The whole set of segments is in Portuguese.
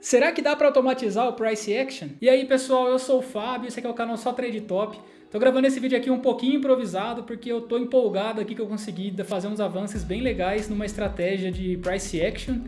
Será que dá para automatizar o Price Action? E aí pessoal, eu sou o Fábio, esse aqui é o canal Só Trade Top. Tô gravando esse vídeo aqui um pouquinho improvisado porque eu tô empolgado aqui que eu consegui fazer uns avanços bem legais numa estratégia de Price Action.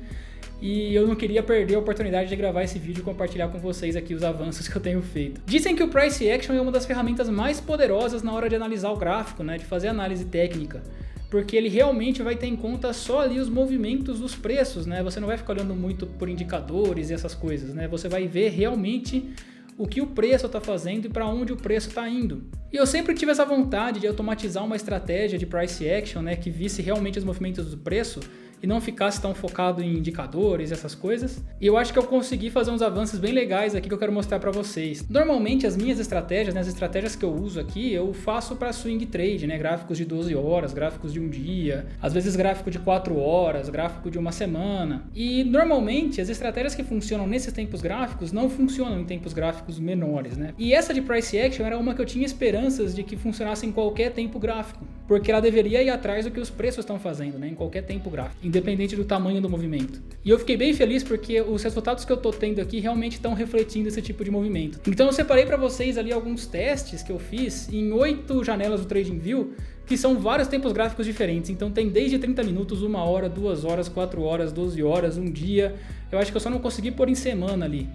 E eu não queria perder a oportunidade de gravar esse vídeo e compartilhar com vocês aqui os avanços que eu tenho feito. Dizem que o Price Action é uma das ferramentas mais poderosas na hora de analisar o gráfico, né, de fazer análise técnica. Porque ele realmente vai ter em conta só ali os movimentos dos preços, né? Você não vai ficar olhando muito por indicadores e essas coisas, né? Você vai ver realmente o que o preço está fazendo e para onde o preço está indo. E eu sempre tive essa vontade de automatizar uma estratégia de Price Action, né, que visse realmente os movimentos do preço e não ficasse tão focado em indicadores e essas coisas. E eu acho que eu consegui fazer uns avanços bem legais aqui que eu quero mostrar para vocês. Normalmente as minhas estratégias, né, as estratégias que eu uso aqui, eu faço para swing trade, né, gráficos de 12 horas, gráficos de um dia, às vezes gráfico de 4 horas, gráfico de uma semana. E normalmente as estratégias que funcionam nesses tempos gráficos não funcionam em tempos gráficos menores, né? E essa de Price Action era uma que eu tinha esperanças de que funcionasse em qualquer tempo gráfico, porque ela deveria ir atrás do que os preços estão fazendo, né, em qualquer tempo gráfico, independente do tamanho do movimento. E eu fiquei bem feliz porque os resultados que eu tô tendo aqui realmente estão refletindo esse tipo de movimento. Então eu separei para vocês ali alguns testes que eu fiz em 8 janelas do TradingView, que são vários tempos gráficos diferentes. Então tem desde 30 minutos, 1 hora, 2 horas, 4 horas, 12 horas, um dia. Eu acho que eu só não consegui pôr em semana ali.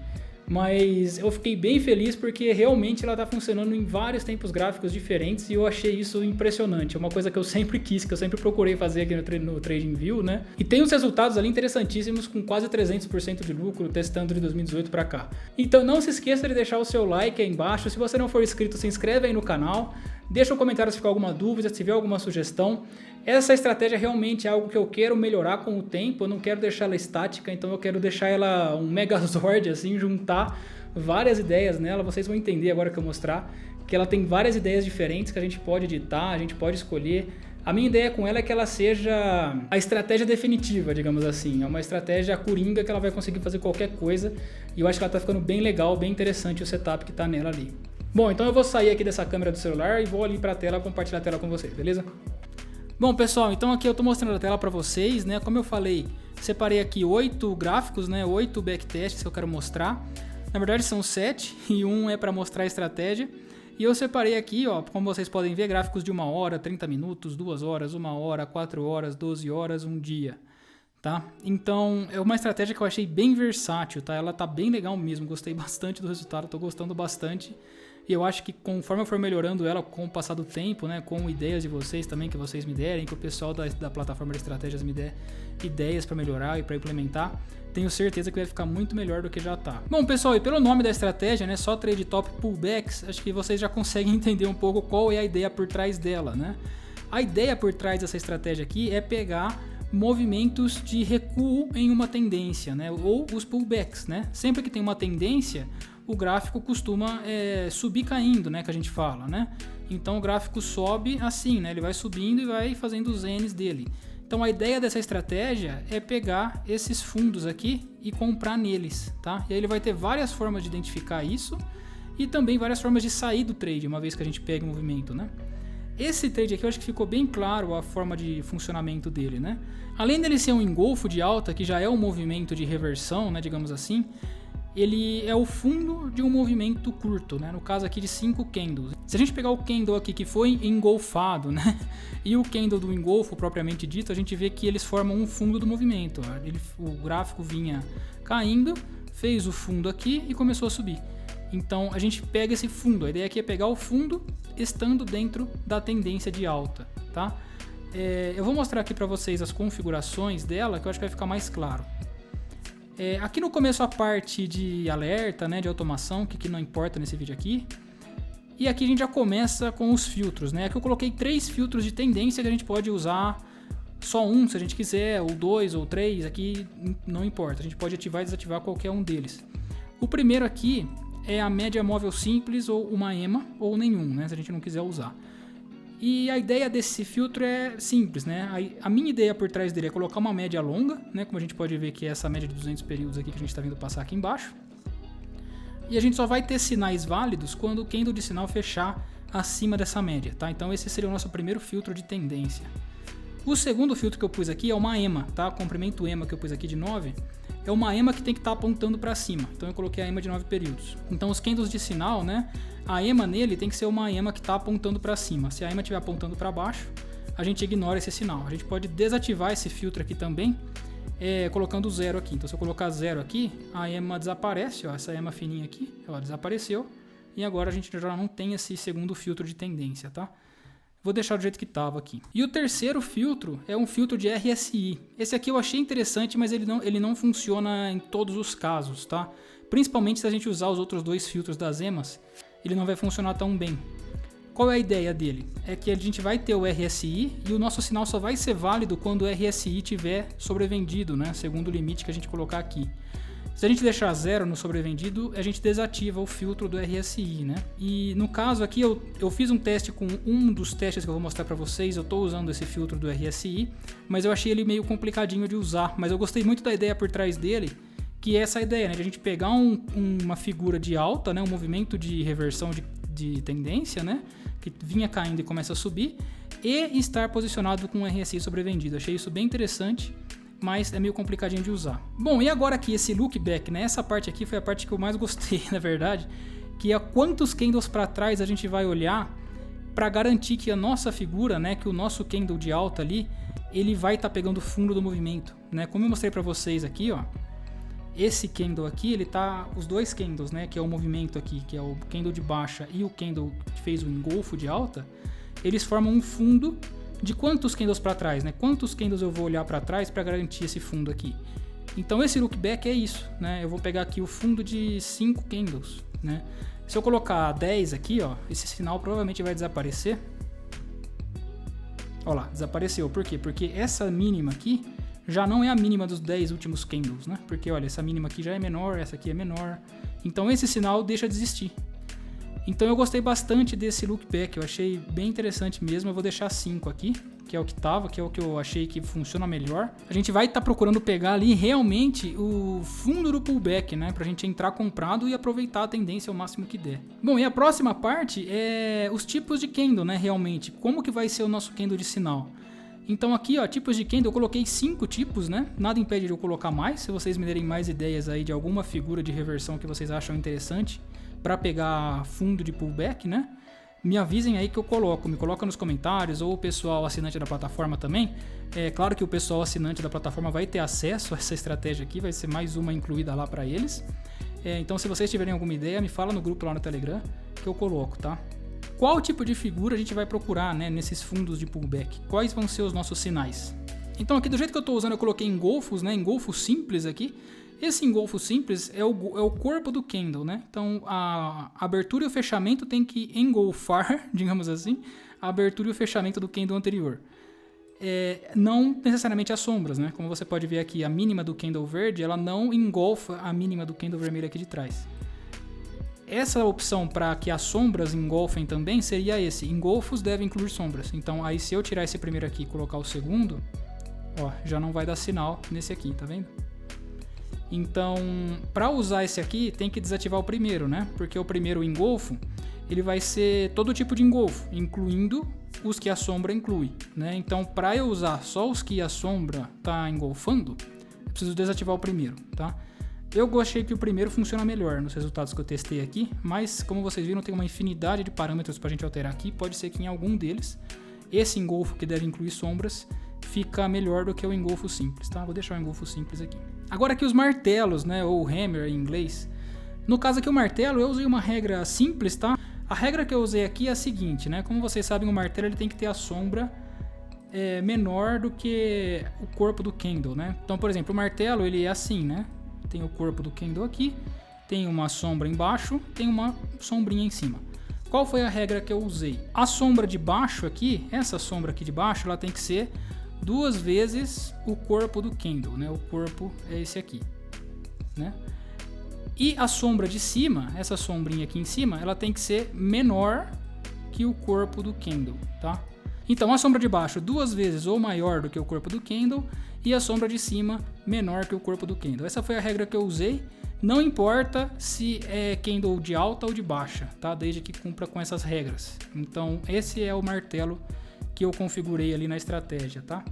Mas eu fiquei bem feliz porque realmente ela está funcionando em vários tempos gráficos diferentes e eu achei isso impressionante. É uma coisa que eu sempre quis, que eu sempre procurei fazer aqui no TradingView, né? E tem uns resultados ali interessantíssimos com quase 300% de lucro testando de 2018 para cá. Então não se esqueça de deixar o seu like aí embaixo. Se você não for inscrito, se inscreve aí no canal. Deixa um comentário se ficar alguma dúvida, se tiver alguma sugestão. Essa estratégia realmente é algo que eu quero melhorar com o tempo, eu não quero deixar ela estática, então eu quero deixar ela um megazord, assim, juntar várias ideias nela. Vocês vão entender agora que eu mostrar que ela tem várias ideias diferentes que a gente pode editar, a gente pode escolher. A minha ideia com ela é que ela seja a estratégia definitiva, digamos assim. É uma estratégia coringa que ela vai conseguir fazer qualquer coisa e eu acho que ela está ficando bem legal, bem interessante o setup que está nela ali. Bom, então eu vou sair aqui dessa câmera do celular e vou ali para a tela compartilhar a tela com vocês, beleza? Bom, pessoal, então aqui eu estou mostrando a tela para vocês, né? Como eu falei, separei aqui 8 gráficos, né? 8 backtests que eu quero mostrar. Na verdade são 7 e um é para mostrar a estratégia. E eu separei aqui, ó, como vocês podem ver, gráficos de 1 hora, 30 minutos, 2 horas, 1 hora, 4 horas, 12 horas, um dia. Tá? Então é uma estratégia que eu achei bem versátil, tá? Ela tá bem legal mesmo, gostei bastante do resultado, tô gostando bastante. E eu acho que conforme eu for melhorando ela com o passar do tempo, né, com ideias de vocês também, que vocês me derem, que o pessoal da plataforma de estratégias me der ideias para melhorar e para implementar, tenho certeza que vai ficar muito melhor do que já tá. Bom, pessoal, e pelo nome da estratégia, né, Só Trade Top Pullbacks, acho que vocês já conseguem entender um pouco qual é a ideia por trás dela, né? A ideia por trás dessa estratégia aqui é pegar movimentos de recuo em uma tendência, né, ou os pullbacks, né? Sempre que tem uma tendência, o gráfico costuma subir caindo, né, que a gente fala, né? Então o gráfico sobe assim, né? Ele vai subindo e vai fazendo os N's dele. Então a ideia dessa estratégia é pegar esses fundos aqui e comprar neles, tá? E aí ele vai ter várias formas de identificar isso e também várias formas de sair do trade, uma vez que a gente pega o movimento, né? Esse trade aqui eu acho que ficou bem claro a forma de funcionamento dele, né? Além dele ser um engolfo de alta, que já é um movimento de reversão, né, digamos assim, ele é o fundo de um movimento curto, né? No caso aqui de 5 candles. Se a gente pegar o candle aqui que foi engolfado, né? E o candle do engolfo propriamente dito, a gente vê que eles formam um fundo do movimento. O gráfico vinha caindo, fez o fundo aqui e começou a subir. Então a gente pega esse fundo, a ideia aqui é pegar o fundo estando dentro da tendência de alta, tá? Eu vou mostrar aqui para vocês as configurações dela, que eu acho que vai ficar mais claro. Aqui no começo a parte de alerta, né, de automação, que não importa nesse vídeo aqui. E aqui a gente já começa com os filtros, né? Aqui eu coloquei 3 filtros de tendência que a gente pode usar só um se a gente quiser, ou 2 ou 3, aqui não importa. A gente pode ativar e desativar qualquer um deles. O primeiro aqui é a média móvel simples ou uma EMA ou nenhum, né, se a gente não quiser usar. E a ideia desse filtro é simples, né? A minha ideia por trás dele é colocar uma média longa, né? Como a gente pode ver que é essa média de 200 períodos aqui que a gente está vendo passar aqui embaixo. E a gente só vai ter sinais válidos quando o candle de sinal fechar acima dessa média, tá? Então esse seria o nosso primeiro filtro de tendência. O segundo filtro que eu pus aqui é uma EMA, tá? O comprimento EMA que eu pus aqui de 9. é uma EMA que tem que estar apontando para cima. Então eu coloquei a EMA de 9 períodos. Então os candles de sinal, né, a EMA nele tem que ser uma EMA que está apontando para cima. Se a EMA estiver apontando para baixo, a gente ignora esse sinal. A gente pode desativar esse filtro aqui também, colocando 0 aqui. Então se eu colocar 0 aqui, a EMA desaparece, ó, essa EMA fininha aqui, ela desapareceu. E agora a gente já não tem esse segundo filtro de tendência, tá? Vou deixar do jeito que estava aqui. E o terceiro filtro é um filtro de RSI. Esse aqui eu achei interessante, mas ele não funciona em todos os casos, tá? Principalmente se a gente usar os outros dois filtros das EMAs, ele não vai funcionar tão bem. Qual é a ideia dele? É que a gente vai ter o RSI e o nosso sinal só vai ser válido quando o RSI tiver sobrevendido, né? Segundo o limite que a gente colocar aqui. Se a gente deixar 0 no sobrevendido, a gente desativa o filtro do RSI, né? E no caso aqui eu fiz um teste com um dos testes que eu vou mostrar para vocês. Eu estou usando esse filtro do RSI, mas eu achei ele meio complicadinho de usar. Mas eu gostei muito da ideia por trás dele, que é essa ideia, né? De a gente pegar uma figura de alta, né? Um movimento de reversão de tendência, né? Que vinha caindo e começa a subir, e estar posicionado com o RSI sobrevendido. Achei isso bem interessante, mas é meio complicadinho de usar. Bom, e agora aqui esse look back, né? Essa parte aqui foi a parte que eu mais gostei, na verdade, que é quantos candles para trás a gente vai olhar para garantir que a nossa figura, né, que o nosso candle de alta ali, ele vai estar pegando o fundo do movimento, né? Como eu mostrei para vocês aqui, ó, esse candle aqui, ele tá, os dois candles, né, que é o movimento aqui, que é o candle de baixa e o candle que fez o engolfo de alta, eles formam um fundo de quantos candles para trás, né? Quantos candles eu vou olhar para trás para garantir esse fundo aqui. Então esse look back é isso, né? Eu vou pegar aqui o fundo de 5 candles, né? Se eu colocar 10 aqui, ó, esse sinal provavelmente vai desaparecer. Olha lá, desapareceu. Por quê? Porque essa mínima aqui já não é a mínima dos 10 últimos candles, né? Porque olha, essa mínima aqui já é menor, essa aqui é menor. Então esse sinal deixa de existir. Então eu gostei bastante desse look back, eu achei bem interessante mesmo. Eu vou deixar 5 aqui, que é o que tava, que é o que eu achei que funciona melhor. A gente vai estar procurando pegar ali realmente o fundo do pullback, né? Pra gente entrar comprado e aproveitar a tendência ao máximo que der. Bom, e a próxima parte é os tipos de candle, né? Realmente, como que vai ser o nosso candle de sinal? Então aqui, ó, tipos de candle, eu coloquei 5 tipos, né? Nada impede de eu colocar mais, se vocês me derem mais ideias aí de alguma figura de reversão que vocês acham interessante para pegar fundo de pullback, né? Me avisem aí que eu coloco, me coloca nos comentários, ou o pessoal assinante da plataforma também. É claro que o pessoal assinante da plataforma vai ter acesso a essa estratégia aqui, vai ser mais uma incluída lá para eles. Então se vocês tiverem alguma ideia, me fala no grupo lá no Telegram que eu coloco, tá? Qual tipo de figura a gente vai procurar, né, nesses fundos de pullback? Quais vão ser os nossos sinais? Então aqui do jeito que eu estou usando, eu coloquei engolfos, né, engolfo simples aqui. Esse engolfo simples é o corpo do candle, né? Então a abertura e o fechamento tem que engolfar, digamos assim, a abertura e o fechamento do candle anterior. Não necessariamente as sombras, né? Como você pode ver aqui, a mínima do candle verde, ela não engolfa a mínima do candle vermelho aqui de trás. Essa opção para que as sombras engolfem também seria esse. Engolfos devem incluir sombras. Então aí se eu tirar esse primeiro aqui e colocar o segundo, ó, já não vai dar sinal nesse aqui, tá vendo? Então, para usar esse aqui, tem que desativar o primeiro, né? Porque o primeiro engolfo, ele vai ser todo tipo de engolfo, incluindo os que a sombra inclui, né? Então, para eu usar só os que a sombra está engolfando, eu preciso desativar o primeiro, tá? Eu achei que o primeiro funciona melhor nos resultados que eu testei aqui, mas como vocês viram, tem uma infinidade de parâmetros para a gente alterar aqui. Pode ser que em algum deles, esse engolfo que deve incluir sombras, fica melhor do que o engolfo simples, tá? Vou deixar o engolfo simples aqui. Agora aqui os martelos, né, ou hammer em inglês. No caso aqui o martelo, eu usei uma regra simples, tá? A regra que eu usei aqui é a seguinte, né? Como vocês sabem, o martelo ele tem que ter a sombra menor do que o corpo do candle, né? Então, por exemplo, o martelo ele é assim, né? Tem o corpo do candle aqui, tem uma sombra embaixo, tem uma sombrinha em cima. Qual foi a regra que eu usei? A sombra de baixo aqui, essa sombra aqui de baixo, ela tem que ser 2 vezes o corpo do candle, né? O corpo é esse aqui, né? E a sombra de cima, essa sombrinha aqui em cima, ela tem que ser menor que o corpo do candle, tá? Então a sombra de baixo 2 vezes ou maior do que o corpo do candle e a sombra de cima menor que o corpo do candle. Essa foi a regra que eu usei. Não importa se é candle de alta ou de baixa, tá? Desde que cumpra com essas regras. Então esse é o martelo que eu configurei ali na estratégia, tá?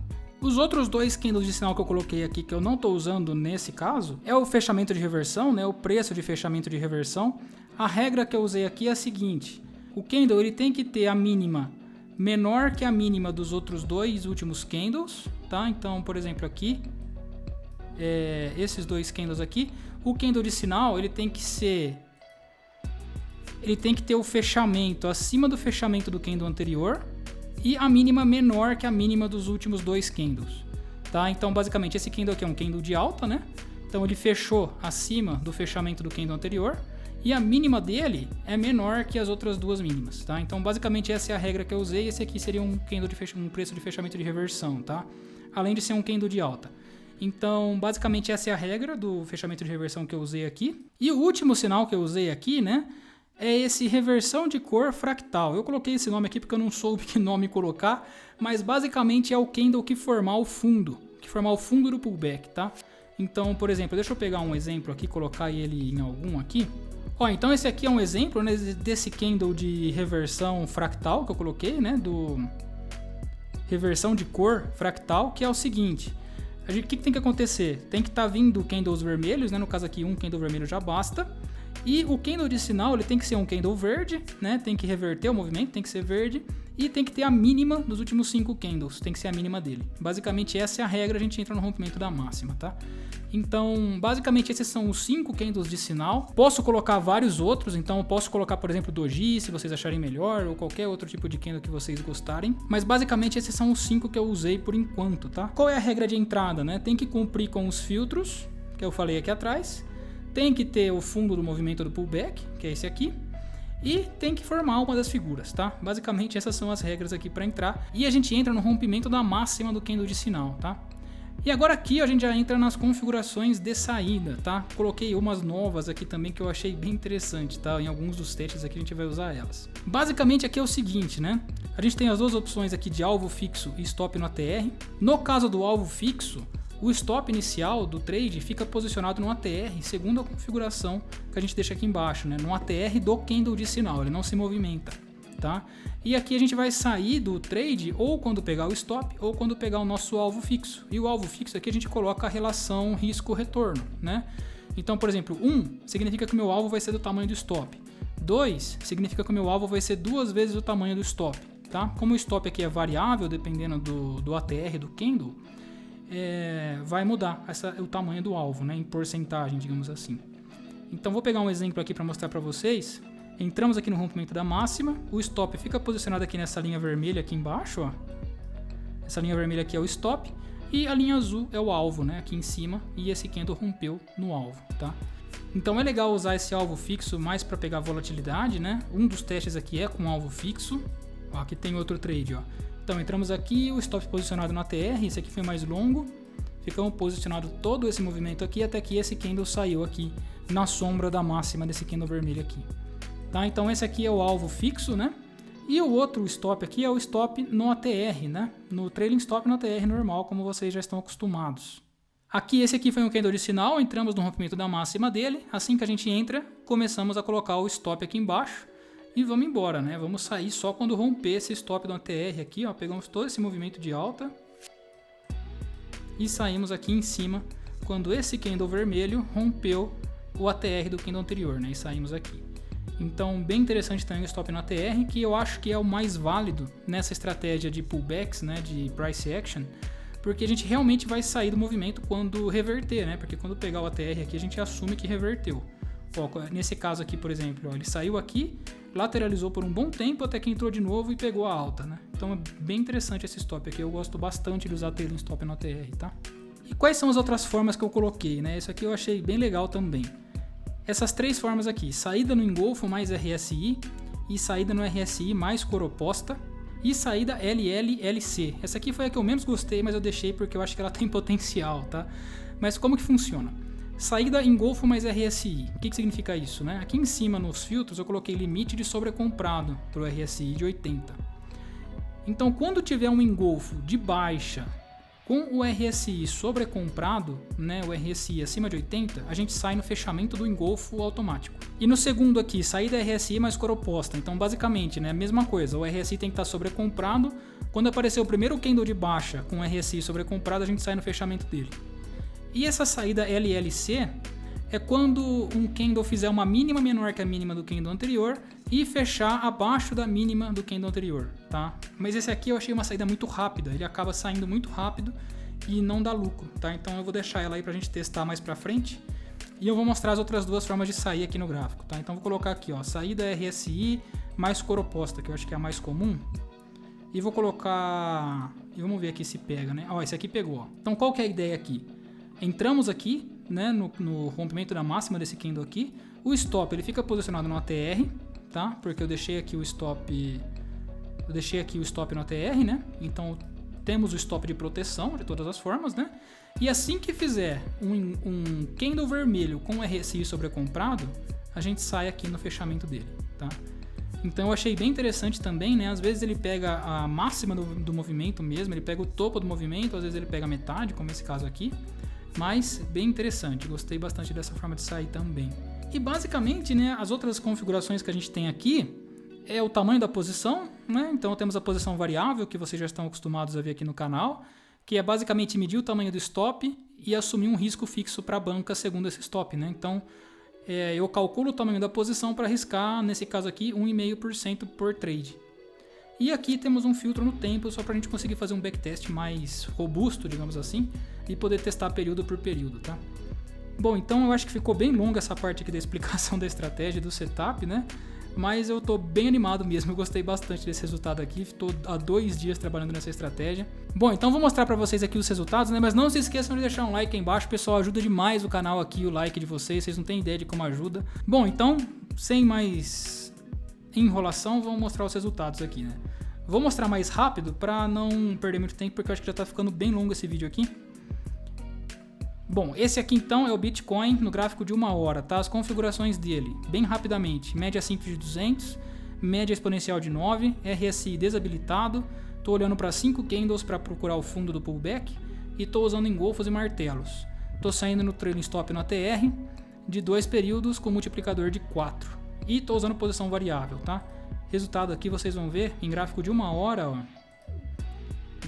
Os outros dois candles de sinal que eu coloquei aqui, que eu não estou usando nesse caso, é o fechamento de reversão, né? O preço de fechamento de reversão. A regra que eu usei aqui é a seguinte: o candle ele tem que ter a mínima menor que a mínima dos outros dois últimos candles, tá? Então, por exemplo, aqui, esses dois candles aqui, o candle de sinal ele tem que ter o fechamento acima do fechamento do candle anterior e a mínima menor que a mínima dos últimos dois candles, tá? Então, basicamente, esse candle aqui é um candle de alta, né? Então, ele fechou acima do fechamento do candle anterior e a mínima dele é menor que as outras duas mínimas, tá? Então, basicamente, essa é a regra que eu usei. Esse aqui seria um preço de fechamento de reversão, tá? Além de ser um candle de alta. Então, basicamente, essa é a regra do fechamento de reversão que eu usei aqui. E o último sinal que eu usei aqui, né, é esse reversão de cor fractal. Eu coloquei esse nome aqui porque eu não soube que nome colocar, mas basicamente é o candle que formar o fundo do pullback, tá? Então, por exemplo, deixa eu pegar um exemplo aqui, colocar ele em algum aqui. Ó, então esse aqui é um exemplo, né, desse candle de reversão fractal que eu coloquei, né, do reversão de cor fractal, que é o seguinte: o que tem que acontecer? Tem que estar vindo candles vermelhos, né, no caso aqui um candle vermelho já basta. E o candle de sinal ele tem que ser um candle verde, né? Tem que reverter o movimento, tem que ser verde. E tem que ter a mínima dos últimos 5 candles, tem que ser a mínima dele. Basicamente essa é a regra, a gente entra no rompimento da máxima, tá? Então, basicamente esses são os 5 candles de sinal. Posso colocar vários outros, então eu posso colocar, por exemplo, doji, se vocês acharem melhor, ou qualquer outro tipo de candle que vocês gostarem. Mas basicamente esses são os 5 que eu usei por enquanto, tá? Qual é a regra de entrada, né? Tem que cumprir com os filtros, que eu falei aqui atrás. Tem que ter o fundo do movimento do pullback, que é esse aqui. E tem que formar uma das figuras, tá? Basicamente essas são as regras aqui para entrar. E a gente entra no rompimento da máxima do candle de sinal, tá? E agora aqui a gente já entra nas configurações de saída, tá? Coloquei umas novas aqui também que eu achei bem interessante, tá? Em alguns dos testes aqui a gente vai usar elas. Basicamente aqui é o seguinte, né? A gente tem as duas opções aqui de alvo fixo e stop no ATR. No caso do alvo fixo, o stop inicial do trade fica posicionado no ATR segundo a configuração que a gente deixa aqui embaixo, né? No ATR do candle de sinal, ele não se movimenta, tá? E aqui a gente vai sair do trade ou quando pegar o stop ou quando pegar o nosso alvo fixo. E o alvo fixo aqui a gente coloca a relação risco-retorno, né? Então, por exemplo, 1 significa que o meu alvo vai ser do tamanho do stop. 2 significa que o meu alvo vai ser 2 vezes o tamanho do stop, tá? Como o stop aqui é variável dependendo do ATR do candle, vai mudar o tamanho do alvo, né, em porcentagem, digamos assim. Então vou pegar um exemplo aqui para mostrar para vocês. Entramos aqui no rompimento da máxima, o stop fica posicionado aqui nessa linha vermelha aqui embaixo, ó. Essa linha vermelha aqui é o stop e a linha azul é o alvo, né, aqui em cima, e esse candle rompeu no alvo, tá? Então é legal usar esse alvo fixo mais para pegar volatilidade, né? Um dos testes aqui é com alvo fixo. Ó, aqui tem outro trade, ó. Então entramos aqui, o stop posicionado no ATR, esse aqui foi mais longo, ficamos posicionado todo esse movimento aqui até que esse candle saiu aqui na sombra da máxima desse candle vermelho aqui, tá? Então esse aqui é o alvo fixo, né? E o outro stop aqui é o stop no ATR, né? No trailing stop no ATR normal, como vocês já estão acostumados. Aqui esse aqui foi um candle de sinal, entramos no rompimento da máxima dele, assim que a gente entra, começamos a colocar o stop aqui embaixo. E vamos embora, né? Vamos sair só quando romper esse stop do ATR aqui, ó. Pegamos todo esse movimento de alta e saímos aqui em cima quando esse candle vermelho rompeu o ATR do candle anterior, né? E saímos aqui. Então, bem interessante também o stop no ATR, que eu acho que é o mais válido nessa estratégia de pullbacks, né? De price action, porque a gente realmente vai sair do movimento quando reverter, né? Porque quando pegar o ATR aqui, a gente assume que reverteu. Ó, nesse caso aqui, por exemplo, ó, ele saiu aqui, lateralizou por um bom tempo até que entrou de novo e pegou a alta, né? Então é bem interessante esse stop aqui, eu gosto bastante de usar trailing stop no ATR, tá? E quais são as outras formas que eu coloquei, né? Isso aqui eu achei bem legal também. Essas 3 formas aqui, saída no engolfo mais RSI e saída no RSI mais cor oposta e saída LLLC. Essa aqui foi a que eu menos gostei, mas eu deixei porque eu acho que ela tem potencial, tá? Mas como que funciona? Saída engolfo mais RSI. O que significa isso, né? Aqui em cima nos filtros eu coloquei limite de sobrecomprado para o RSI de 80. Então quando tiver um engolfo de baixa Com o RSI sobrecomprado, né, o RSI acima de 80, a gente sai no fechamento do engolfo automático. E no segundo aqui, saída RSI mais cor oposta. Então, basicamente, né, a mesma coisa. O RSI tem que estar sobrecomprado. Quando aparecer o primeiro candle de baixa com o RSI sobrecomprado, a gente sai no fechamento dele. E essa saída LLC é quando um candle fizer uma mínima menor que a mínima do candle anterior e fechar abaixo da mínima do candle anterior, tá? Mas esse aqui eu achei uma saída muito rápida, ele acaba saindo muito rápido e não dá lucro, tá? Então eu vou deixar ela aí pra gente testar mais pra frente e eu vou mostrar as outras duas formas de sair aqui no gráfico, tá? Então vou colocar aqui, ó, saída RSI mais cor oposta, que eu acho que é a mais comum. E vou colocar... E vamos ver aqui se pega, né? Ó, esse aqui pegou, ó. Então qual que é a ideia aqui? Entramos aqui, né, no rompimento da máxima desse candle aqui. O stop ele fica posicionado no ATR, tá? Porque eu deixei aqui o stop no ATR, né? Então temos o stop de proteção de todas as formas, né? E assim que fizer um candle vermelho com RSI sobrecomprado, a gente sai aqui no fechamento dele, tá? Então eu achei bem interessante também, né? Às vezes ele pega a máxima do movimento mesmo, ele pega o topo do movimento, às vezes ele pega a metade, como esse caso aqui. Mas bem interessante, gostei bastante dessa forma de sair também. E basicamente, né, as outras configurações que a gente tem aqui é o tamanho da posição, né? Então temos a posição variável, que vocês já estão acostumados a ver aqui no canal, que é basicamente medir o tamanho do stop e assumir um risco fixo para a banca segundo esse stop, né? Então eu calculo o tamanho da posição para arriscar, nesse caso aqui, 1,5% por trade. E aqui temos um filtro no tempo, só para a gente conseguir fazer um backtest mais robusto, digamos assim, e poder testar período por período, tá? Bom, então eu acho que ficou bem longa essa parte aqui da explicação da estratégia, do setup, né? Mas eu tô bem animado mesmo, eu gostei bastante desse resultado aqui, estou há 2 dias trabalhando nessa estratégia. Bom, então vou mostrar para vocês aqui os resultados, né? Mas não se esqueçam de deixar um like aí embaixo, pessoal, ajuda demais o canal aqui, o like de vocês não têm ideia de como ajuda. Bom, então, sem mais enrolação, vamos mostrar os resultados aqui, né? Vou mostrar mais rápido para não perder muito tempo, porque eu acho que já está ficando bem longo esse vídeo aqui. Bom, esse aqui então é o Bitcoin no gráfico de 1 hora, tá? As configurações dele, bem rapidamente. Média simples de 200, média exponencial de 9, RSI desabilitado. Estou olhando para 5 candles para procurar o fundo do pullback e estou usando engolfos e martelos. Estou saindo no trailing stop no ATR de 2 períodos com multiplicador de 4. E estou usando posição variável, tá? Resultado aqui vocês vão ver em gráfico de 1 hora, ó,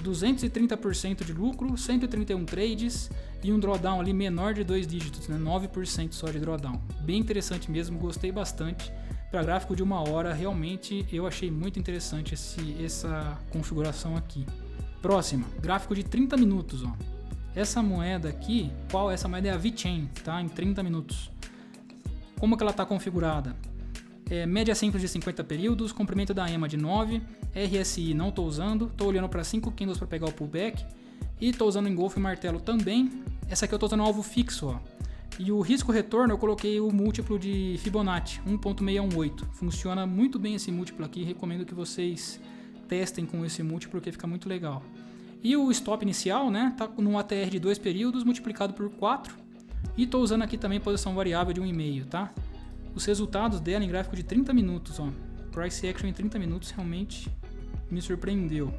230% de lucro, 131 trades e um drawdown ali menor de 2 dígitos, né? 9% só de drawdown. Bem interessante mesmo, gostei bastante. Para gráfico de 1 hora, realmente eu achei muito interessante essa configuração aqui. Próxima, gráfico de 30 minutos, ó. Essa moeda aqui, essa moeda é a VeChain, tá? Em 30 minutos. Como que ela está configurada? Média simples de 50 períodos, comprimento da EMA de 9, RSI não estou usando, estou olhando para 5 candles para pegar o pullback e estou usando engolfo e martelo também. Essa aqui eu estou usando alvo fixo, ó. E o risco retorno eu coloquei o múltiplo de Fibonacci, 1.618. Funciona muito bem esse múltiplo aqui, recomendo que vocês testem com esse múltiplo porque fica muito legal. E o stop inicial, né, tá no ATR de 2 períodos multiplicado por 4 e estou usando aqui também posição variável de 1,5, tá? Os resultados dela em gráfico de 30 minutos, ó. Price action em 30 minutos realmente me surpreendeu.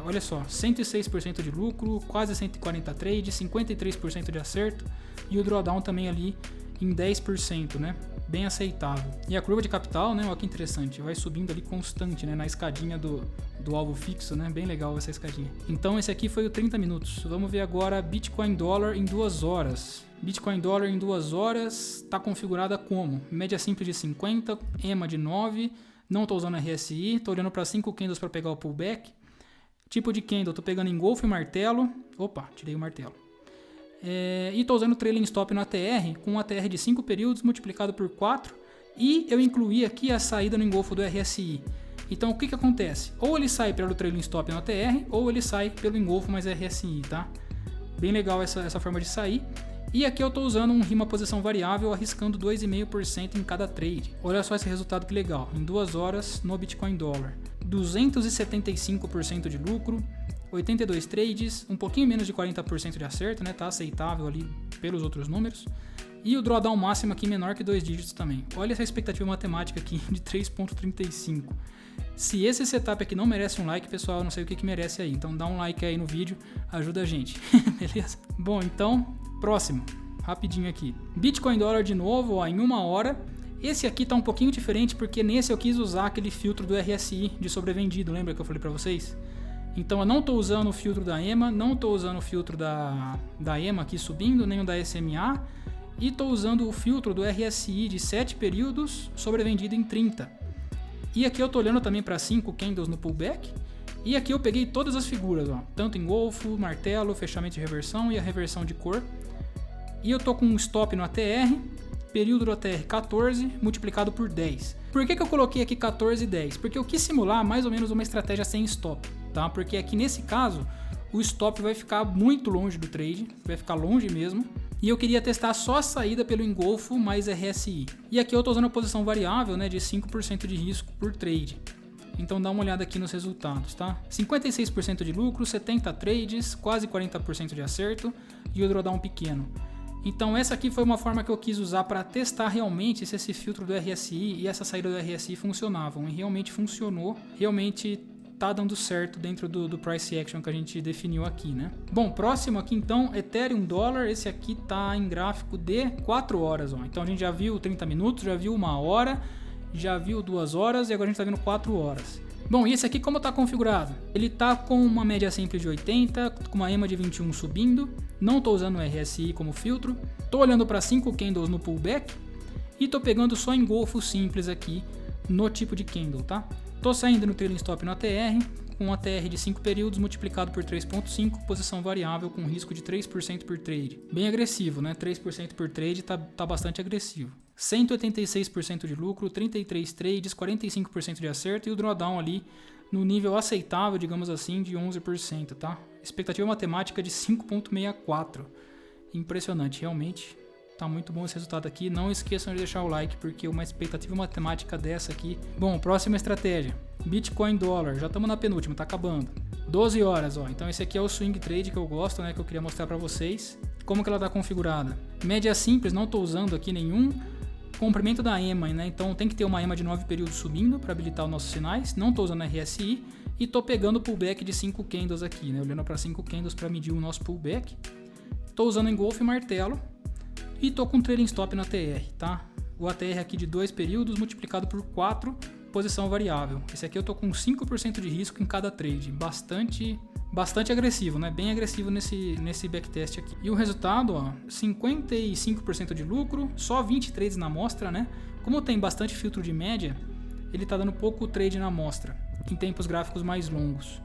Olha só, 106% de lucro, quase 140 trades, 53% de acerto e o drawdown também ali em 10%, né? Bem aceitável. E a curva de capital, né? Olha que interessante, vai subindo ali constante, né? Na escadinha do alvo fixo, né? Bem legal essa escadinha. Então esse aqui foi o 30 minutos. Vamos ver agora Bitcoin dólar em 2 horas. Bitcoin dólar em 2 horas está configurada como? Média simples de 50, EMA de 9, não estou usando RSI, estou olhando para 5 candles para pegar o pullback. Tipo de candle, estou pegando engolfo e martelo. Opa, tirei o martelo. E estou usando trailing stop no ATR, com um ATR de 5 períodos multiplicado por 4. E eu incluí aqui a saída no engolfo do RSI. Então o que acontece? Ou ele sai pelo trailing stop no ATR, ou ele sai pelo engolfo mais RSI, tá? Bem legal essa forma de sair. E aqui eu estou usando um RIMA posição variável, arriscando 2,5% em cada trade. Olha só esse resultado que legal, em 2 horas no Bitcoin dólar. 275% de lucro, 82 trades, um pouquinho menos de 40% de acerto, né? Tá aceitável ali pelos outros números. E o drawdown máximo aqui menor que 2 dígitos também. Olha essa expectativa matemática aqui de 3.35. Se esse setup aqui não merece um like, pessoal, eu não sei o que merece aí. Então dá um like aí no vídeo, ajuda a gente. Beleza? Bom, então, próximo. Rapidinho aqui. Bitcoin dólar de novo, ó, em 1 hora. Esse aqui tá um pouquinho diferente porque nesse eu quis usar aquele filtro do RSI de sobrevendido. Lembra que eu falei pra vocês? Então eu não estou usando o filtro da EMA, não estou usando o filtro da EMA aqui subindo, nem o da SMA. E estou usando o filtro do RSI de 7 períodos sobrevendido em 30. E aqui eu estou olhando também para 5 candles no pullback. E aqui eu peguei todas as figuras, ó, tanto engolfo, martelo, fechamento de reversão e a reversão de cor. E eu estou com um stop no ATR, período do ATR 14 multiplicado por 10. Por que eu coloquei aqui 14 e 10? Porque eu quis simular mais ou menos uma estratégia sem stop, tá? Porque aqui nesse caso o stop vai ficar muito longe do trade, vai ficar longe mesmo. E eu queria testar só a saída pelo engolfo mais RSI. E aqui eu estou usando a posição variável, né, de 5% de risco por trade. Então dá uma olhada aqui nos resultados, tá? 56% de lucro, 70 trades, quase 40% de acerto e o drawdown pequeno. Então essa aqui foi uma forma que eu quis usar para testar realmente se esse filtro do RSI e essa saída do RSI funcionavam. E realmente funcionou, realmente tá dando certo dentro do price action que a gente definiu aqui, né? Bom, próximo aqui então, Ethereum dólar, esse aqui tá em gráfico de 4 horas, ó. Então a gente já viu 30 minutos, já viu 1 hora, já viu 2 horas e agora a gente tá vendo 4 horas. Bom, e esse aqui como tá configurado? Ele tá com uma média simples de 80, com uma EMA de 21 subindo, não tô usando o RSI como filtro, tô olhando para 5 candles no pullback e tô pegando só engolfo simples aqui no tipo de candle, tá? Tô saindo no trailing stop no ATR, com um ATR de 5 períodos multiplicado por 3.5, posição variável com risco de 3% por trade. Bem agressivo, né? 3% por trade tá bastante agressivo. 186% de lucro, 33 trades, 45% de acerto e o drawdown ali no nível aceitável, digamos assim, de 11%, tá? Expectativa matemática de 5.64. Impressionante, realmente. Tá muito bom esse resultado aqui. Não esqueçam de deixar o like, porque uma expectativa matemática dessa aqui... Bom, próxima estratégia. Bitcoin dólar. Já estamos na penúltima, tá acabando. 12 horas, ó. Então esse aqui é o swing trade que eu gosto, né? Que eu queria mostrar para vocês. Como que ela tá configurada? Média simples, não tô usando aqui nenhum. Comprimento da EMA, né? Então tem que ter uma EMA de 9 períodos subindo para habilitar os nossos sinais. Não tô usando RSI. E tô pegando o pullback de 5 candles aqui, né? Olhando para 5 candles para medir o nosso pullback. Tô usando engolfo e martelo. E tô com trailing stop no ATR, tá? O ATR aqui de 2 períodos multiplicado por 4, posição variável. Esse aqui eu tô com 5% de risco em cada trade. Bastante agressivo, né? Bem agressivo nesse backtest aqui. E o resultado, ó, 55% de lucro, só 20 trades na amostra, né? Como tem bastante filtro de média, ele tá dando pouco trade na amostra, em tempos gráficos mais longos.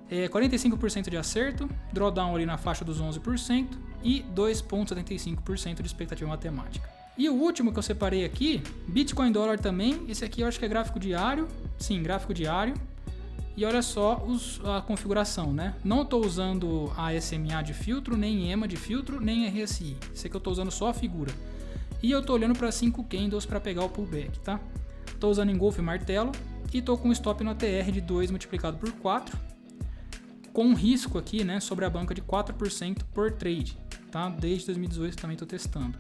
45% de acerto, drawdown ali na faixa dos 11% e 2,75% de expectativa matemática. E o último que eu separei aqui, Bitcoin dólar também, esse aqui eu acho que é gráfico diário, sim, gráfico diário. E olha só a configuração, né? Não estou usando a SMA de filtro, nem EMA de filtro, nem RSI. Esse aqui eu estou usando só a figura. E eu estou olhando para 5 candles para pegar o pullback, tá? Estou usando engolfo e martelo e estou com um stop no ATR de 2 multiplicado por 4. Com um risco aqui, né, sobre a banca de 4% por trade, tá? Desde 2018 também estou testando.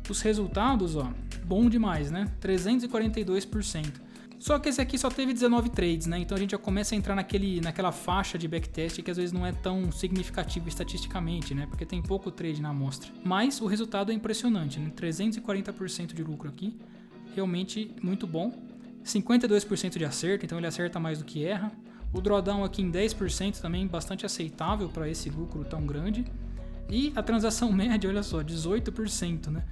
Os resultados, ó, bom demais, né? 342%. Só que esse aqui só teve 19 trades, né? Então a gente já começa a entrar naquela faixa de backtest que às vezes não é tão significativo estatisticamente, né? Porque tem pouco trade na amostra. Mas o resultado é impressionante, né? 340% de lucro aqui, realmente muito bom. 52% de acerto, então ele acerta mais do que erra. O drawdown aqui em 10% também bastante aceitável para esse lucro tão grande. E a transação média, olha só, 18%, né?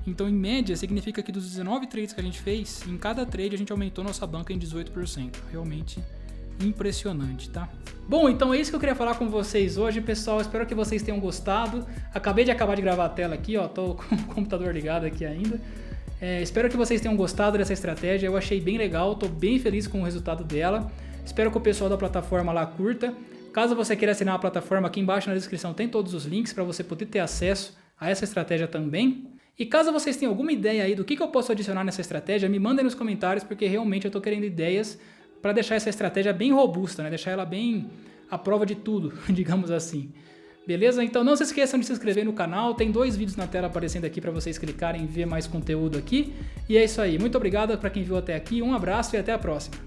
Então, em média, significa que dos 19 trades que a gente fez, em cada trade a gente aumentou nossa banca em 18%. Realmente impressionante, tá? Bom, então é isso que eu queria falar com vocês hoje, pessoal. Espero que vocês tenham gostado. Acabei de gravar a tela aqui, ó. Tô com o computador ligado aqui ainda. Espero que vocês tenham gostado dessa estratégia. Eu achei bem legal, tô bem feliz com o resultado dela. Espero que o pessoal da plataforma lá curta. Caso você queira assinar a plataforma, aqui embaixo na descrição tem todos os links para você poder ter acesso a essa estratégia também. E caso vocês tenham alguma ideia aí do que eu posso adicionar nessa estratégia, me mandem nos comentários, porque realmente eu estou querendo ideias para deixar essa estratégia bem robusta, né? Deixar ela bem à prova de tudo, digamos assim. Beleza? Então não se esqueçam de se inscrever no canal, tem 2 vídeos na tela aparecendo aqui para vocês clicarem e ver mais conteúdo aqui. E é isso aí, muito obrigado para quem viu até aqui, um abraço e até a próxima.